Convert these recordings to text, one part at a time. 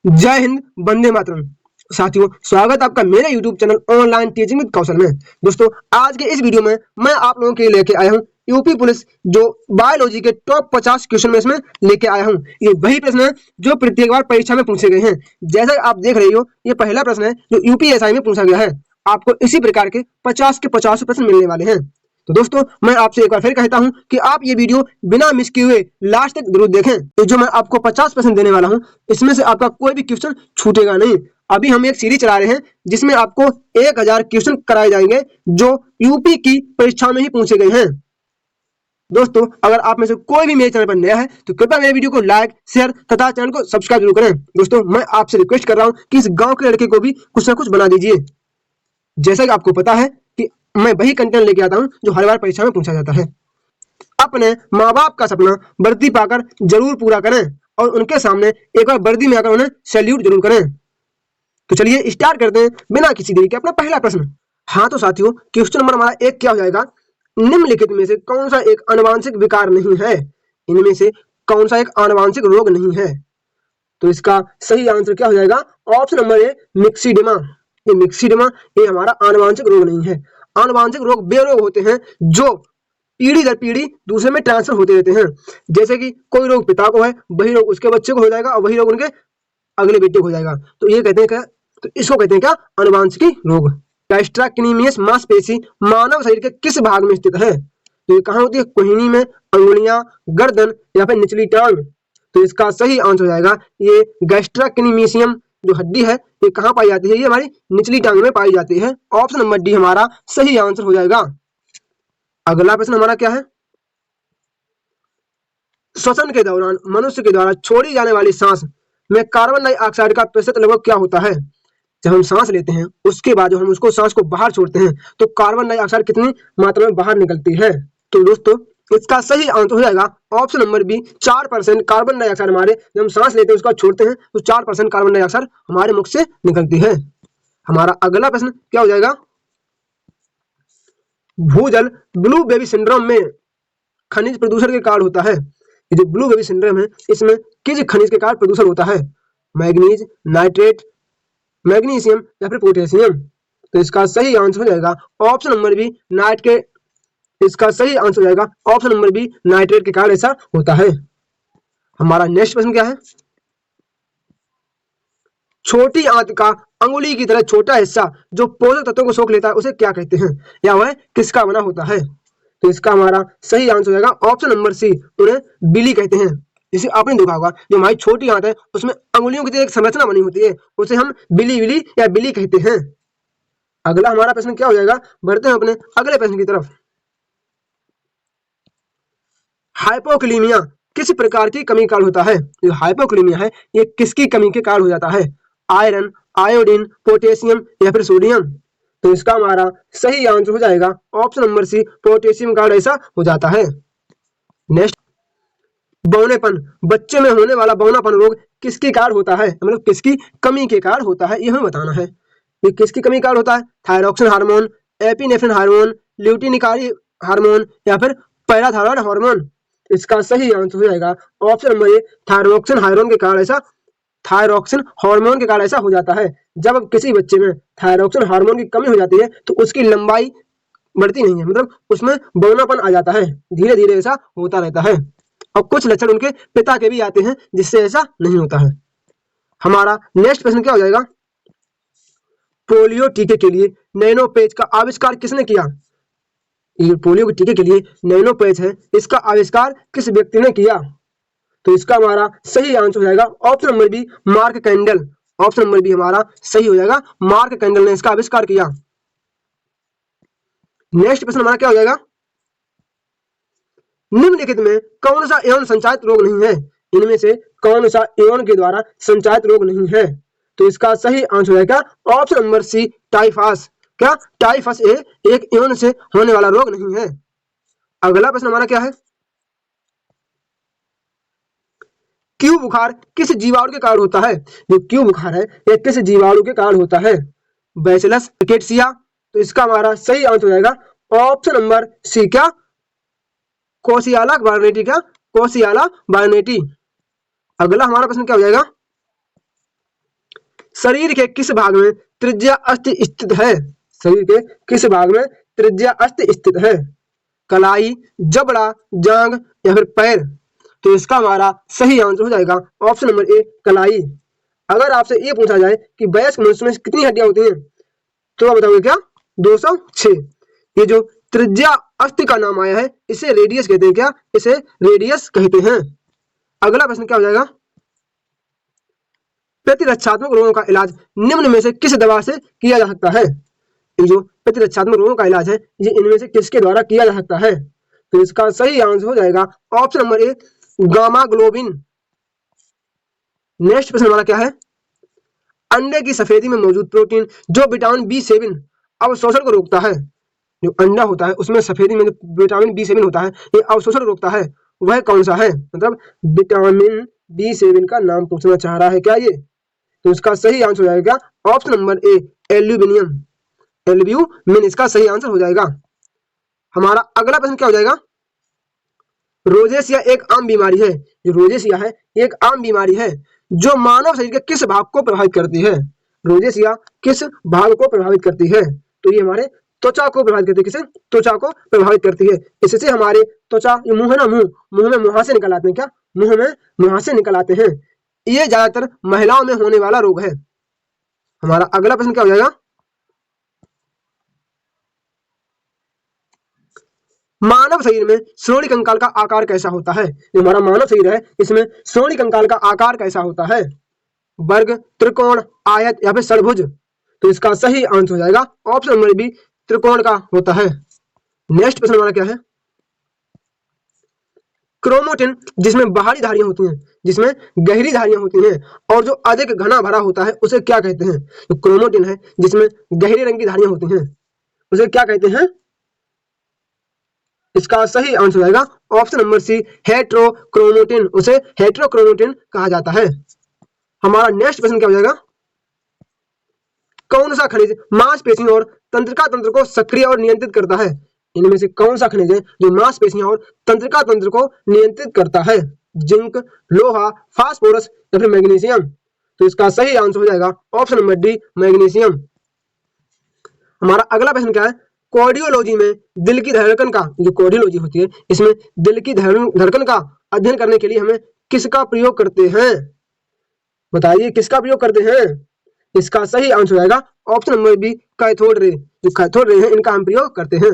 जय हिंद, वंदे मातरम। साथियों, स्वागत आपका मेरे YouTube channel online teaching with Kaushal में। दोस्तों, आज के इस वीडियो में मैं आप लोगों के लिए लेके आया हूँ यूपी पुलिस जो बायोलॉजी के टॉप 50 क्वेश्चन में इसमें लेके आया हूँ। ये वही प्रश्न है जो प्रत्येक बार परीक्षा में पूछे गए हैं। जैसा आप देख रही हो, ये पहला प्रश्न है जो यूपीएसआई में पूछा गया है। आपको इसी प्रकार के 50 के 50 प्रश्न मिलने वाले हैं। तो दोस्तों, मैं आपसे एक बार फिर कहता हूं कि आप ये वीडियो बिना मिस किए हुए लास्ट तक जरूर देखें। तो जो मैं आपको 50% देने वाला हूं, इसमें से आपका कोई भी क्वेश्चन छूटेगा नहीं। अभी हम एक सीरीज चला रहे हैं जिसमें आपको 1000 क्वेश्चन कराए जाएंगे जो यूपी की परीक्षा में ही पूछे गए हैं। दोस्तों, अगर आप में से कोई भी मेरे चैनल पर नया है तो कृपया मेरे वीडियो को लाइक, शेयर तथा चैनल को सब्सक्राइब जरूर करें। दोस्तों, मैं आपसे रिक्वेस्ट कर रहा हूं कि इस गांव के लड़के को भी कुछ ना कुछ बना दीजिए। जैसा कि आपको पता है कि मैं वही कंटेंट लेके आता हूं जो हर बार परीक्षा में पूछा जाता है। अपने माँ बाप का सपना वर्दी पाकर जरूर पूरा करें और उनके सामने एक बार वर्दी में आकर उन्हें सैल्यूट जरूर करें। तो चलिए स्टार्ट करते हैं बिना किसी देरी के अपना पहला प्रश्न। हाँ तो साथियों, क्वेश्चन नंबर हमारा 1 क्या हो जाएगा? निम्नलिखित में से कौन सा एक आनुवांशिक विकार नहीं है? इनमें से कौन सा एक आनुवांशिक रोग नहीं है? तो इसका सही आंसर क्या हो जाएगा? Option number A, myxoedema. ये मिक्सिडिमा ये हमारा आनुवांशिक रोग नहीं है। आनुवांशिक रोग वे रोग होते हैं जो पीढ़ी दर पीढ़ी दूसरे में ट्रांसफर होते रहते हैं। जैसे कि कोई रोग पिता को है, वही रोग उसके बच्चे को हो जाएगा और वही रोग उनके अगले बेटे को हो जाएगा। तो ये कहते हैं क्या? तो इसको कहते हैं क्या? आनुवांशिकी रोग। गास्ट्रेक्टोमीज मांसपेशी मानव शरीर के किस भाग में स्थित है? तो ये कहाँ होती है? कोहनी में, अंगुलियां, गर्दन या फिर निचली टांग। तो इसका सही आंसर हो जाएगा ये गैस्ट्रेक्टोमीशियम जो हड्डी है ये कहाँ पाई जाती है? ये हमारी निचली टांग में पाई जाती है। ऑप्शन नंबर डी हमारा सही आंसर हो जाएगा। अगला प्रश्न हमारा क्या है? श्वसन के दौरान मनुष्य के द्वारा छोड़ी जाने वाली सांस में कार्बन डाइऑक्साइड का प्रतिशत लगभग क्या होता है? जब हम सांस लेते हैं उसके बाद जब हम उसको सांस को बाहर छोड़ते हैं तो कार्बन डाइऑक्साइड कितनी मात्रा में बाहर निकलती है? तो दोस्तों, इसका सही आंसर हो जाएगा option number B, 4% carbon dioxide हमारे जब हम सांस लेते हैं उसका छोड़ते हैं तो 4% कार्बन डाइऑक्साइड हमारे मुख से निकलती है। हमारा अगला प्रश्न क्या हो जाएगा? भूजल ब्लू बेबी सिंड्रोम में खनिज प्रदूषण के कारण होता है। ये जो ब्लू बेबी सिंड्रोम है इसमें किस खनिज के कारण प्रदूषण होता है? मैग्नीज, नाइट्रेट, मैग्नीशियम या फिर पोटेशियम। तो इसका सही आंसर हो जाएगा ऑप्शन नंबर बी, नाइट के। इसका सही आंसर हो जाएगा ऑप्शन नंबर बी, नाइट्रेट के कारण ऐसा होता है। हमारा नेक्स्ट प्रश्न क्या है? छोटी आंत का अंगुली की तरह छोटा हिस्सा जो पोषक तत्वों को सोख लेता है उसे क्या कहते हैं या वह किसका बना होता है? तो इसका हमारा सही आंसर हो जाएगा ऑप्शन नंबर सी, उन्हें बिली कहते हैं। जिसे आपने देखा होगा जो हमारी छोटी आंत है उसमें अंगुलियों की तरह एक संरचना बनी होती है, उसे हम बिली विली या बिली कहते हैं। अगला हमारा प्रश्न क्या हो जाएगा? बढ़ते हैं अपने अगले प्रश्न की तरफ। हाइपोक्लीमिया किस प्रकार की कमी का कारण होता है? जो हाइपोक्लीमिया है ये किसकी कमी के कारण हो जाता है? आयरन, आयोडीन, पोटेशियम या फिर सोडियम। तो इसका हमारा सही आंसर हो जाएगा ऑप्शन नंबर सी, पोटेशियम कारण ऐसा हो जाता है। नेक्स्ट, बौनेपन, बच्चे में होने वाला बौनापन रोग किसके कारण होता है? मतलब किसकी कमी के कारण होता है ये हमें बताना है। ये किसकी कमी के कारण होता है? थायरॉक्सिन हार्मोन, एपिनेफ्रिन हार्मोन, ल्यूटिनिकारी हार्मोन या फिर पैराथायरॉइड हार्मोन। इसका सही आंसर हो जाएगा option number A, thyroxine hormone के कारण ऐसा थायरॉक्सिन हार्मोन के कारण ऐसा हो जाता है। जब किसी बच्चे में थायरॉक्सिन हार्मोन की कमी हो जाती है तो उसकी लंबाई बढ़ती नहीं है, मतलब उसमें बौनापन आ जाता है। धीरे धीरे ऐसा होता रहता है और कुछ लक्षण उनके पिता के भी आते हैं जिससे ऐसा नहीं होता है। हमारा नेक्स्ट प्रश्न क्या हो जाएगा? पोलियो टीके के लिए नैनो पेज का आविष्कार किसने किया? ये पोलियो के टीके के लिए नैनो पेज है, इसका आविष्कार किस व्यक्ति ने किया? तो इसका हमारा सही आंसर हो जाएगा option number B, mark candle. Option number B हमारा सही हो जाएगा, मार्क कैंडल ने इसका आविष्कार किया। नेक्स्ट प्रश्न हमारा क्या हो जाएगा? निम्नलिखित में कौन सा यौन संचारित रोग नहीं है? इनमें से कौन सा यौन के द्वारा संचारित रोग नहीं है? तो इसका सही आंसर हो जाएगा ऑप्शन नंबर सी, टाइफस। क्या टाइफस एक यौन से होने वाला रोग नहीं है। अगला प्रश्न हमारा क्या है? क्यू बुखार किस जीवाणु के कारण होता है? जो क्यू बुखार है यह किस जीवाणु के कारण होता है? Bacillus rickettsia. तो इसका हमारा सही आंसर हो जाएगा ऑप्शन नंबर सी, क्या कोशियाला बार्नेटी। क्या कोशियाला बार्नेटी। अगला हमारा प्रश्न क्या हो जाएगा? शरीर के किस भाग में त्रिज्या अस्थि स्थित है? शरीर के किस भाग में त्रिज्या अस्थि स्थित है? कलाई, जबड़ा, जांघ या फिर पैर? तो इसका हमारा सही आंसर हो जाएगा ऑप्शन नंबर ए, कलाई। अगर आपसे ये पूछा जाए कि वयस्क मनुष्य में कितनी हड्डियां होती हैं, तो आप बताओगे क्या? 206। ये जो त्रिज्या अस्थि का नाम आया है इसे रेडियस कहते हैं। क्या? इसे रेडियस कहते हैं। अगला प्रश्न क्या हो जाएगा? प्रतिरक्षात्मक रोगों का इलाज निम्न में से किस दवा से किया जा सकता है? ये जो प्रतिरक्षात्मक रोगों का इलाज है ये इनमें से किसके द्वारा किया जा सकता है? तो इसका सही आंसर हो जाएगा ऑप्शन नंबर ए, गामा ग्लोबिन। नेक्स्ट प्रश्न हमारा क्या है? अंडे की सफेदी में मौजूद प्रोटीन जो विटामिन B7 अवशोषण को रोकता है, जो अंडा होता है उसमें सफेदी में जो विटामिन B7 होता है ये अवशोषण रोकता है, वह कौन सा है? मतलब विटामिन B7 का नाम पूछना चाह रहा है क्या ये? तो इसका सही आंसर हो जाएगा ऑप्शन नंबर ए, एल्यूमिनियम। एल्ब्यूमिन इसका सही आंसर हो जाएगा। हमारा अगला प्रश्न क्या हो जाएगा? रोजेसिया एक आम बीमारी है। जो रोजेसिया है एक आम बीमारी है जो मानव शरीर के किस भाग को प्रभावित करती है? रोजेसिया किस भाग को प्रभावित करती है? तो ये हमारे त्वचा को प्रभावित करती है। किसे? त्वचा को प्रभावित करती है। इससे हमारे त्वचा, ये मुंह है ना, मुंह में मुहासे निकल आते हैं। क्या? मुंह में मुहासे निकल आते हैं। ये ज्यादातर महिलाओं में होने वाला रोग है। हमारा अगला प्रश्न क्या हो जाएगा? मानव शरीर में श्रोणि कंकाल का आकार कैसा होता है? जो हमारा मानव शरीर है इसमें श्रोणि कंकाल का आकार कैसा होता है? वर्ग, त्रिकोण, आयत या फिर षडभुज? तो इसका सही आंसर हो जाएगा ऑप्शन नंबर बी, त्रिकोण का होता है। नेक्स्ट प्रश्न हमारा क्या है? क्रोमोटिन जिसमें बाहरी धारियां होती हैं, जिसमें गहरी धारियां होती हैं और जो अधिक घना भरा होता है उसे क्या कहते हैं? तो क्रोमोटिन है जिसमें गहरे रंग की धारियां होती हैं उसे क्या कहते हैं? इसका सही आंसर आएगा ऑप्शन नंबर सी, हेट्रोक्रोमोटिन। उसे हेट्रोक्रोमोटिन कहा जाता है। हमारा नेक्स्ट प्रश्न क्या हो जाएगा? कौन सा खनिज मांसपेशियों और तंत्रिका तंत्र को सक्रिय और नियंत्रित करता है? इनमें से कौन सा खनिज है जो मांसपेशियों और तंत्रिका तंत्र को नियंत्रित करता है? जिंक, लोहा, फास्फोरस या फिर मैग्नीशियम? तो इसका सही आंसर हो जाएगा ऑप्शन नंबर डी, मैग्नीशियम। हमारा अगला प्रश्न क्या है? कार्डियोलॉजी में दिल की धड़कन का, जो कार्डियोलॉजी होती है इसमें दिल की धड़कन का अध्ययन करने के लिए हमें किसका प्रयोग करते हैं? बताइए किसका प्रयोग करते हैं? इसका सही आंसर हो जाएगा option number B, cathode ray. जो कैथोड रे है इनका हम प्रयोग करते हैं।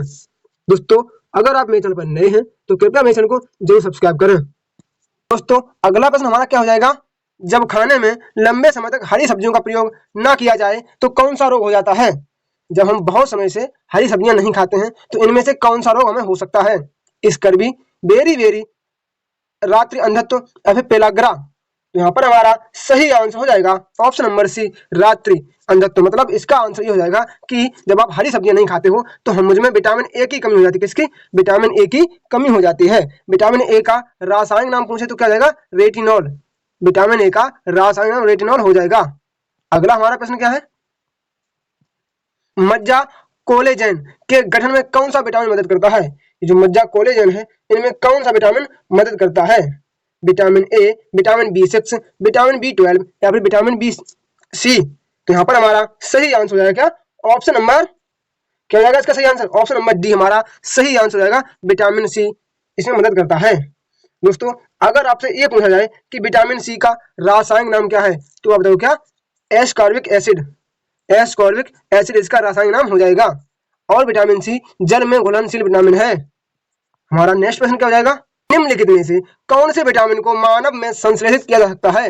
दोस्तों अगर आप मेरे चैनल पर नए हैं तो कृपया मेरे चैनल को जरूर सब्सक्राइब करें। दोस्तों अगला प्रश्न हमारा क्या हो जाएगा? जब खाने में लंबे समय तक हरी सब्जियों का प्रयोग न किया जाए तो कौन सा रोग हो जाता है? जब हम बहुत समय से हरी सब्जियां नहीं खाते हैं तो इनमें से कौन सा रोग हमें हो सकता है? स्कर्वी, बेरी, रात्रि अंधत्व या फिर पेलाग्रा? तो यहाँ पर हमारा सही आंसर हो जाएगा ऑप्शन नंबर सी, रात्रि अंधत्व। मतलब इसका आंसर ये हो जाएगा कि जब आप हरी सब्जियां नहीं खाते हो तो हम मुझमें विटामिन ए की कमी हो जाती है। किसकी? विटामिन ए की कमी हो जाती है। विटामिन ए का रासायनिक नाम पूछे तो क्या जाएगा? रेटिनॉल। विटामिन ए का रासायनिक नाम रेटिनॉल हो जाएगा। अगला हमारा प्रश्न क्या है? मज्जा कोलेजन के गठन में कौन सा विटामिन मदद करता है? ये जो मज्जा कोलेजन है इनमें कौन सा विटामिन मदद करता है? Vitamin A, vitamin B6, vitamin B12 या फिर विटामिन B-C? तो यहाँ पर हमारा सही आंसर हो जाएगा ऑप्शन नंबर, क्या हो जाएगा इसका सही आंसर? ऑप्शन नंबर डी हमारा सही आंसर हो जाएगा, विटामिन सी इसमें मदद करता है। दोस्तों अगर आपसे ये पूछा जाए कि विटामिन सी का रासायनिक नाम क्या है तो आप बताओ क्या? Ascorbic acid. एस्कॉर्बिक एसिड इसका रासायनिक नाम हो जाएगा। और विटामिन सी जल में घुलनशील विटामिन है। हमारा नेक्स्ट प्रश्न क्या हो जाएगा? निम्नलिखित में से कौन से विटामिन को मानव में संश्लेषित किया जा सकता है?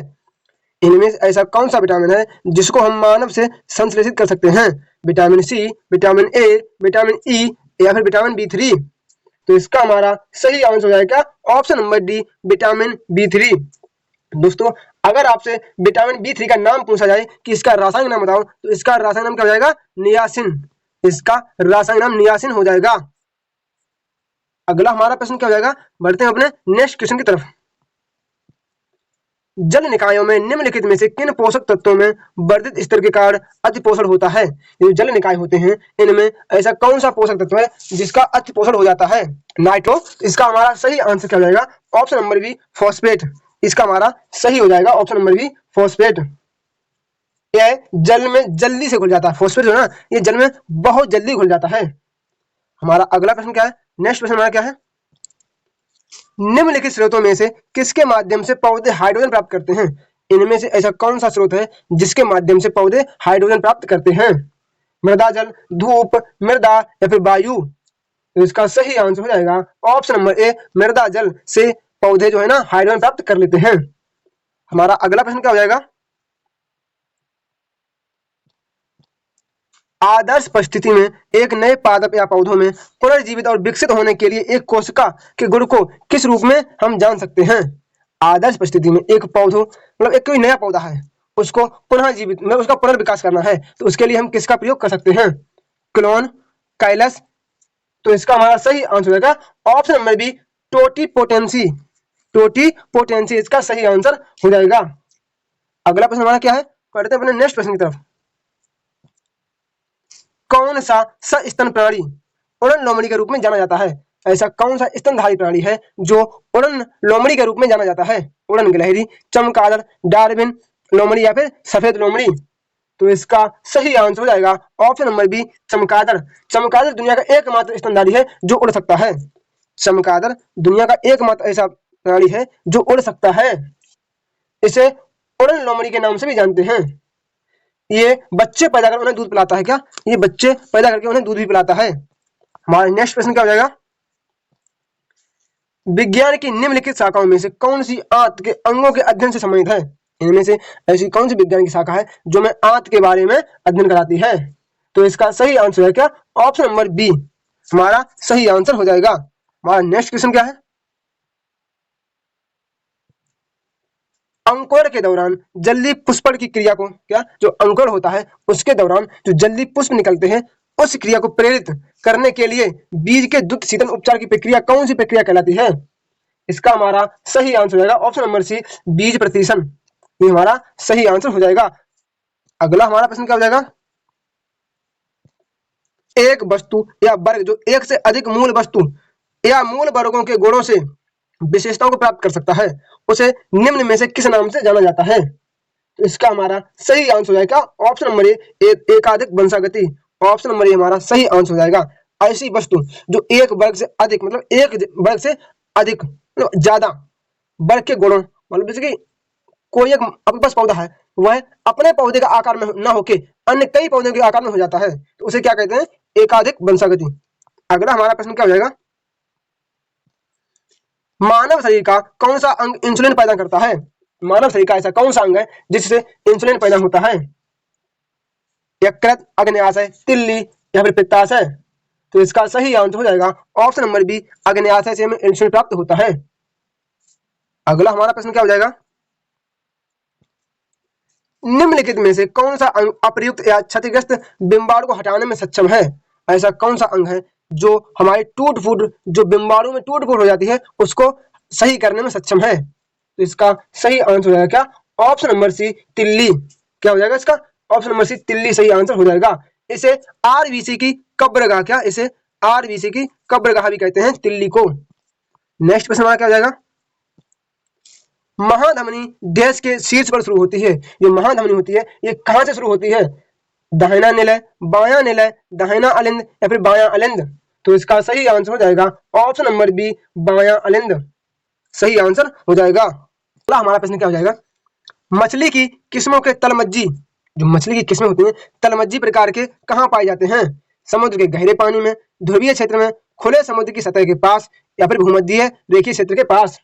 इनमें ऐसा कौन सा विटामिन है जिसको हम मानव से संश्लेषित कर सकते हैं? Vitamin C, vitamin A, vitamin E या फिर विटामिन B3? तो इसका हमारा सही आंसर हो जाएगा option number D, vitamin B3। दोस्तों अगर आपसे विटामिन B3 का नाम पूछा जाए कि इसका रासायनिक नाम बताओ तो इसका रासायनिक नाम क्या हो जाएगा? नियासिन। इसका रासायनिक नाम नियासिन हो जाएगा। अगला हमारा प्रश्न क्या हो जाएगा? बढ़ते हैं अपने नेक्स्ट क्वेश्चन की तरफ। जल निकायों में निम्नलिखित में से किन पोषक तत्वों में वर्धित स्तर के कारण अतिपोषण होता है? ये जल निकाय होते हैं इनमें ऐसा कौन सा पोषक तत्व है जिसका अतिपोषण हो जाता है? नाइट्रो। इसका हमारा सही आंसर क्या हो जाएगा? Option number B, phosphate. इसका हमारा सही हो जाएगा ऑप्शन नंबर बी, फॉस्फेट। यह जल में जल्दी से घुल जाता है। फॉस्फेट जो है ना, ये जल में बहुत जल्दी घुल जाता है। हमारा अगला प्रश्न क्या है, नेक्स्ट प्रश्न हमारा क्या है, निम्नलिखित स्रोतों में से किसके माध्यम से पौधे हाइड्रोजन प्राप्त करते हैं? इनमें से ऐसा कौन सा स्रोत है जिसके माध्यम से पौधे हाइड्रोजन प्राप्त करते हैं? मृदा जल, धूप, मृदा या फिर वायु? तो इसका सही आंसर हो जाएगा ऑप्शन नंबर ए, मृदा जल से पौधे जो है ना हाइड्रोजन प्राप्त कर लेते हैं। हमारा अगला प्रश्न क्या हो जाएगा, आदर्श परिस्थिति में एक नए पादप या पौधों में पुनर्जीवित और विकसित होने के लिए एक कोशिका के गुण को किस रूप में हम जान सकते हैं? आदर्श परिस्थिति में एक पौधो मतलब एक कोई नया पौधा है, उसको पुनः जीवित मतलब उसका पुनर्विकास करना है, तो उसके लिए हम किसका प्रयोग कर सकते हैं? Clone, callus? तो इसका हमारा सही आंसर हो जाएगा option number B, totipotency. Totipotency इसका सही आंसर हो जाएगा। अगला प्रश्न हमारा क्या है, करते हैं अपने नेक्स्ट प्रश्न की तरफ। कौन सा सस्तन प्राणी उड़न लोमड़ी के रूप में जाना जाता है? ऐसा कौन सा स्तनधारी प्राणी है जो उड़न लोमड़ी के रूप में जाना जाता है? उड़न गिलहरी, चमगादड़, डार्विन लोमड़ी या फिर सफेद लोमड़ी? तो इसका सही आंसर हो जाएगा ऑप्शन नंबर बी, चमगादड़। चमगादड़ दुनिया का एकमात्र स्तनधारी है जो उड़ सकता है। चमगादड़ दुनिया का एकमात्र ऐसा प्राणी है जो उड़ सकता है। इसे उड़न लोमड़ी के नाम से भी जानते हैं। ये बच्चे पैदा कर उन्हें दूध पिलाता है क्या? ये बच्चे पैदा करके उन्हें दूध भी पिलाता है। हमारा नेक्स्ट प्रश्न क्या हो जाएगा, विज्ञान की निम्नलिखित शाखाओं में से कौन सी आंत के अंगों के अध्ययन से संबंधित है? इनमें से ऐसी कौन सी विज्ञान की शाखा है जो में आंत के बारे में अध्ययन कराती है? तो इसका सही आंसर है क्या, ऑप्शन नंबर बी, हमारा सही आंसर हो जाएगा। हमारा नेक्स्ट क्वेश्चन क्या है, अंकुरण के दौरान जल्दी पुष्पण की क्रिया को क्या, जो अंकुरण होता है उसके दौरान जो जल्दी पुष्प निकलते हैं उस क्रिया को प्रेरित करने के लिए बीज के द्युत शीतन उपचार की प्रक्रिया कौन सी प्रक्रिया कहलाती है? इसका हमारा सही आंसर हो जाएगा ऑप्शन नंबर सी, बीज प्रतिशन। ये हमारा सही आंसर हो जाएगा। अगला हमारा प्रश्न क्या हो जाएगा, एक वस्तु या वर्ग जो एक से अधिक मूल वस्तु या मूल वर्गों के गुणों से विशेषताओं को प्राप्त कर सकता है, उसे निम्न में से किस नाम से जाना जाता है? तो इसका हमारा सही आंसर हो जाएगा ऑप्शन नंबर ए, एकाधिक वंशागति। ऑप्शन नंबर ए हमारा सही आंसर हो जाएगा। ऐसी वस्तु जो एक वर्ग से अधिक मतलब एक वर्ग से अधिक मतलब ज्यादा वर्ग के गुणों मतलब जैसे कि कोई एक अपने पास पौधा है, वह अपने पौधे का आकार में न होके अन्य कई पौधों के आकार में हो जाता है, तो उसे क्या कहते हैं? एकाधिक वंशागति। अगला हमारा प्रश्न क्या हो जाएगा, मानव शरीर का कौन सा अंग इंसुलिन पैदा करता है? मानव शरीर का ऐसा कौन सा अंग है जिससे इंसुलिन पैदा होता है? यकृत, अग्न्याशय, तिल्ली या फिर पित्ताशय? तो इसका सही आंसर हो जाएगा ऑप्शन नंबर बी, अग्न्याशय से हमें इंसुलिन प्राप्त होता है। अगला हमारा प्रश्न क्या हो जाएगा, निम्नलिखित में से कौन सा अंग अप्रयुक्त या क्षतिग्रस्त बिंबाणु को हटाने में सक्षम है? ऐसा कौन सा अंग है जो हमारी टूट फूट जो बिंबाणु में टूट फूट हो जाती है उसको सही करने में सक्षम है? तो इसका सही आंसर हो जाएगा क्या, ऑप्शन नंबर सी, तिल्ली। क्या हो जाएगा इसका, ऑप्शन नंबर सी, तिल्ली सही आंसर हो जाएगा। इसे आरबीसी की कब्रगाह क्या, इसे आरबीसी की कब्रगाह भी कहते हैं तिल्ली को। नेक्स्ट प्रश्न हमारा क्या हो जाएगा, महाधमनी डैश के शीर्ष पर शुरू होती है। जो महाधमनी होती है ये कहां से शुरू होती है? दाहिना निलय, बायां निलय, दाहिना अलिंद या फिर बायां अलिंद? तो इसका सही आंसर हो जाएगा ऑप्शन नंबर बी, बायां अलिंद सही आंसर हो जाएगा। अगला हमारा प्रश्न क्या हो जाएगा, मछली की किस्मों के तलमज्जी, जो मछली की किस्में होती हैं तलमज्जी प्रकार के कहां पाए जाते हैं? समुद्र के गहरे पानी में, ध्रुवीय क्षेत्र में, खुले समुद्र की सतह के पास या फिर भूमध्य रेखीय क्षेत्र के पास?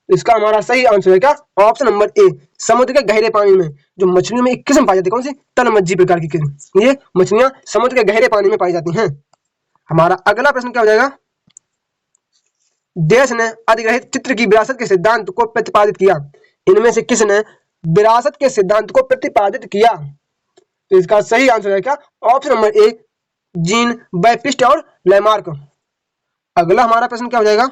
इसका हमारा सही आंसर है क्या, ऑप्शन नंबर ए, समुद्र के गहरे पानी में। जो मछलियों में एक किस्म पाई जाती है कौन सी? तलमज्जी प्रकार की किस्म। ये मछलियां समुद्र के गहरे पानी में पाई जाती हैं। हमारा अगला प्रश्न क्या हो जाएगा, देश ने अधिग्रहित चित्र की विरासत के सिद्धांत को प्रतिपादित किया। इनमें से किसने विरासत के सिद्धांत को प्रतिपादित किया? तो इसका सही आंसर है क्या, ऑप्शन नंबर ए, जीन बैप्टिस्ट और लैमार्क। अगला हमारा प्रश्न क्या हो जाएगा,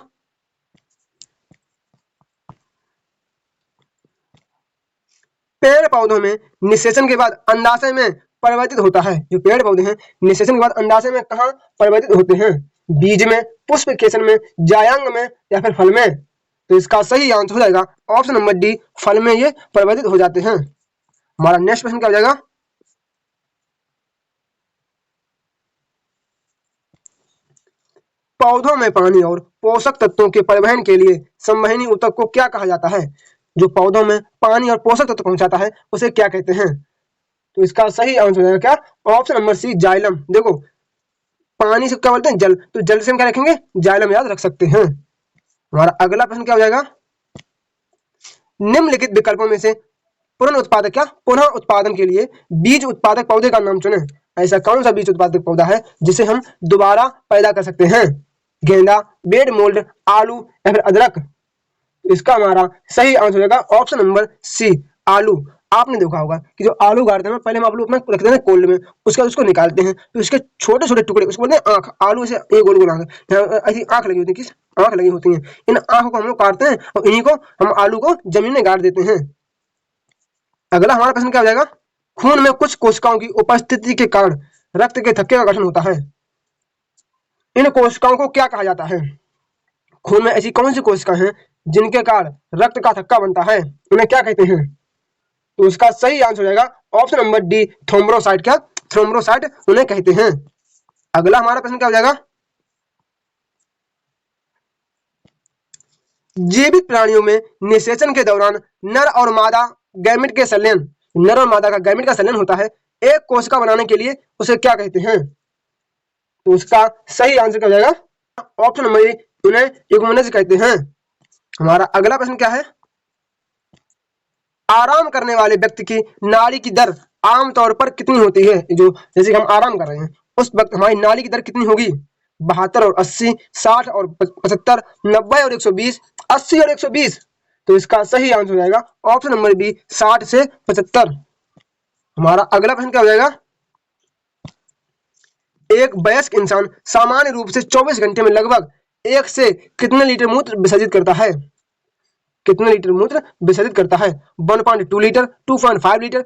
पेड़ पौधों में निषेचन के बाद अंडाशय में परिवर्तित होता है। जो पेड़ पौधे हैं निषेचन के बाद अंडाशय में कहां परिवर्तित होते हैं? बीज में, पुष्प केशन में, जायांग में या फिर फल में? तो इसका सही आंसर हो जाएगा ऑप्शन नंबर डी, फल में ये परिवर्तित हो जाते हैं। हमारा नेक्स्ट प्रश्न क्या हो जाएगा, पौधों में पानी और पोषक तत्वों के परिवहन के लिए संवहनी ऊतक को क्या कहा जाता है? जो पौधों में पानी और पोषक तत्व पहुंचाता है उसे क्या कहते हैं? तो इसका सही आंसर हो जाएगा क्या? Option number C, xylem. देखो, पानी से क्या बोलते हैं? जल, तो जल से हम क्या रखेंगे? जाइलम याद रख सकते हैं। हमारा अगला प्रश्न क्या हो जाएगा? निम्नलिखित विकल्पों में से पुनः उत्पादन के लिए बीज उत्पादक पौधे का नाम चुनें। ऐसा कौन सा बीज उत्पादक पौधा है जिसे हम दोबारा पैदा कर सकते हैं? गेंदा, बेड मोल्ड, आलू या फिर अदरक? इसका हमारा सही आंसर हो जाएगा ऑप्शन नंबर सी, आलू। आपने देखा होगा कि जो आलू गाड़ते हैं पहले हम आलू अपना रखते हैं कोल्ड में, उसके बाद उसको निकालते हैं, तो उसके छोटे छोटे टुकड़े, उसको बोलते हैं आंख। आलू से एक गोल गोल आंख, ऐसी आंख लगी होती है। किस आंख लगी होती है? इन आंखों को हम लोग काटते हैं और इन्हीं को हम आलू को जमीन में गाड़ देते हैं। अगला हमारा प्रश्न क्या हो जाएगा? खून में कुछ कोशिकाओं की उपस्थिति के कारण रक्त के थक्के का गठन होता है। इन कोशिकाओं को क्या कहा जाता है? खून में ऐसी कौन सी कोशिकाएं हैं जिनके कारण रक्त का थक्का बनता है? उन्हें क्या कहते हैं? तो इसका सही आंसर हो जाएगा ऑप्शन नंबर डी, थ्रोम्बोसाइट। क्या? थ्रोम्बोसाइट उन्हें कहते हैं। अगला हमारा प्रश्न क्या हो जाएगा? जीवित प्राणियों में निषेचन के दौरान नर और मादा गैमेट के संलयन, नर और मादा का गैमेट का संलयन होता है एक कोशिका बनाने के लिए, उसे क्या कहते हैं? तो उसका सही आंसर क्या हो जाएगा? ऑप्शन नंबर ए, उन्हें युग्मनज कहते हैं। हमारा अगला प्रश्न क्या है? आराम करने वाले व्यक्ति की नाड़ी की दर आमतौर पर कितनी होती है? जो जैसे हम आराम कर रहे हैं उस वक्त हमारी नाड़ी की दर कितनी होगी? 72 और 80, 60 और 75, 90 और 120, 80 और 120? तो इसका सही आंसर हो जाएगा ऑप्शन नंबर बी, 60 से 75। हमारा अगला प्रश्न क्या हो जाएगा? एक वयस्क इंसान सामान्य रूप से 24 घंटे में लगभग 1 से कितने लीटर मूत्र विसर्जित करता है? कितने लीटर मूत्र विसर्जित करता है? 1.2 लीटर, 2.5 लीटर,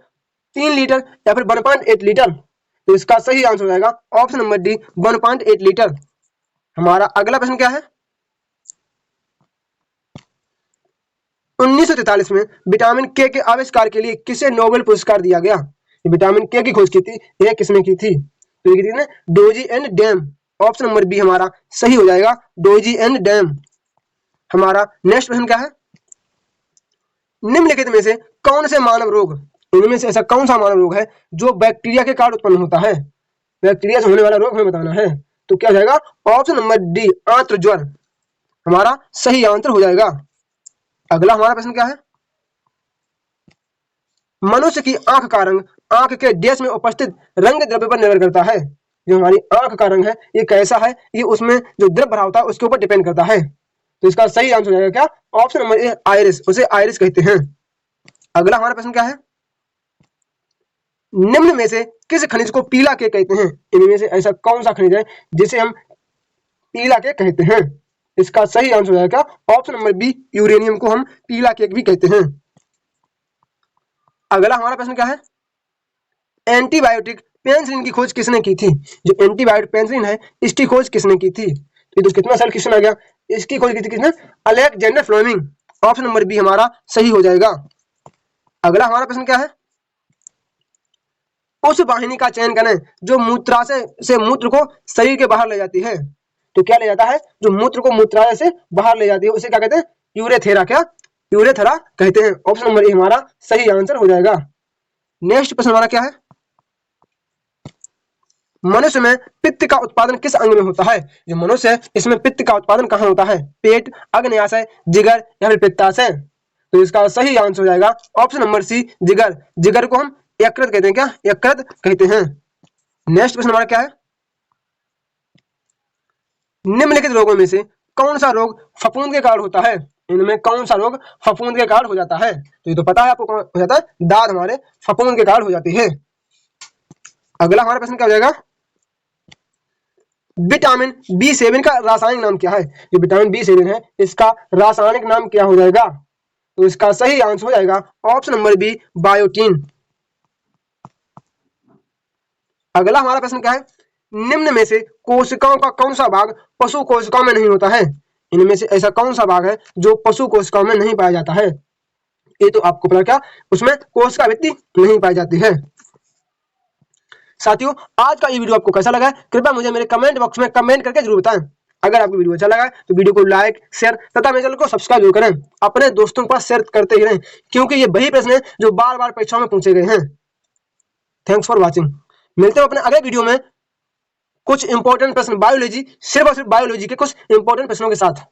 3 लीटर या फिर 1.8 लीटर? तो इसका सही आंसर हो जाएगा ऑप्शन नंबर डी, 1.8 लीटर। हमारा अगला प्रश्न क्या है? 1943 में विटामिन के आविष्कार के लिए किसे नोबेल पुरस्कार दिया गया? विटामिन के की खोज की थी, यह किसने की थी? तो ये किसने? Doisy and Dam. Option number B हमारा सही हो जाएगा, डोजी एंड डैम। हमारा नेक्स्ट प्रश्न क्या है? निम्नलिखित में से कौन से मानव रोग, इनमें से ऐसा कौन सा मानव रोग है जो बैक्टीरिया के कारण उत्पन्न होता है? बैक्टीरिया से होने वाला रोग हमें बताना है। तो क्या हो जाएगा? ऑप्शन नंबर डी, आंत्र ज्वर। हमारा सही आंसर हो जाएगा। अगला हमारा प्रश्न क्या है? मनुष्य की आंख का रंग आंख के डैश में उपस्थित रंग द्रव्य पर निर्भर करता है। जो हमारी आंख का रंग है ये कैसा है, ये उसमें जो द्रव्य भरा होता है उसके ऊपर डिपेंड करता है। तो इसका सही आंसर हो जाएगा क्या? ऑप्शन नंबर ए, आयरिस। उसे आयरिस कहते हैं। अगला हमारा प्रश्न क्या है? निम्न में से किस खनिज को पीला के कहते हैं? इनमें से ऐसा कौन सा खनिज है जिसे हम पीला के कहते हैं? इसका सही आंसर हो जाएगा ऑप्शन नंबर बी, यूरेनियम को हम पीला केक भी कहते हैं। अगला हमारा प्रश्न क्या है? एंटीबायोटिक पेनिसिलिन की खोज किसने की थी? जो एंटीबायोटिक पेनिसिलिन है इसकी खोज किसने की थी? तो कितना साल क्वेश्चन आ गया। इसकी खोज की थी किसने? Alexander Fleming. Option number B हमारा सही हो जाएगा। अगला हमारा प्रश्न क्या है? उस वाहिनी का चयन करें जो मूत्राशय से मूत्र को शरीर के बाहर ले जाती है। तो क्या ले जाता है? जो मूत्र को मूत्राशय से बाहर ले जाती है उसे क्या कहते हैं? यूरेथेरा। क्या? यूरेथेरा कहते हैं। ऑप्शन नंबर ए हमारा सही आंसर हो जाएगा। नेक्स्ट प्रश्न हमारा क्या है? मनुष्य में पित्त का उत्पादन किस अंग में होता है? जो मनुष्य है इसमें पित्त का उत्पादन कहाँ होता है? पेट, अग्न्याशय, जिगर या फिर पित्ताशय? तो इसका सही आंसर हो जाएगा ऑप्शन नंबर सी, जिगर। जिगर को हम यकृत कहते हैं। क्या? यकृत कहते हैं। नेक्स्ट प्रश्न हमारा क्या है? निम्नलिखित रोगों में से कौन सा रोग फफूंद के कारण होता है? इनमें कौन सा रोग फफूंद के कारण हो जाता है? तो ये तो पता है आपको कौन हो जाता है? दाद हमारे फफूंद के कारण हो जाती है। अगला हमारा प्रश्न क्या हो जाएगा? विटामिन B7 का रासायनिक नाम क्या है? जो विटामिन B7 है इसका रासायनिक नाम क्या हो जाएगा? तो इसका सही आंसर हो जाएगा ऑप्शन नंबर बी, बायोटीन। अगला हमारा प्रश्न क्या है? निम्न में से कोशिकाओं का कौन सा भाग पशु कोशिकाओं में नहीं होता है? इनमें से ऐसा कौन सा भाग है जो पशु कोशिकाओं में नहीं पाया जाता है? ये तो आपको पता क्या, उसमें कोशिका भित्ति नहीं पाई जाती है। साथियों, आज का ये वीडियो आपको कैसा लगा? कृपया मुझे मेरे कमेंट बॉक्स में कमेंट करके जरूर बताएं। अगर आपको वीडियो अच्छा लगा तो वीडियो को लाइक, शेयर तथा मेरे चैनल को सब्सक्राइब जरूर करें। अपने दोस्तों के पास शेयर करते ही रहें, क्योंकि ये वही प्रश्न है जो बार-बार परीक्षाओं में पूछे गए हैं। Thanks for watching. मिलते हैं अपने अगले वीडियो में कुछ इंपॉर्टेंट प्रश्न बायोलॉजी, सिर्फ और सिर्फ बायोलॉजी के कुछ इंपॉर्टेंट प्रश्नों के साथ।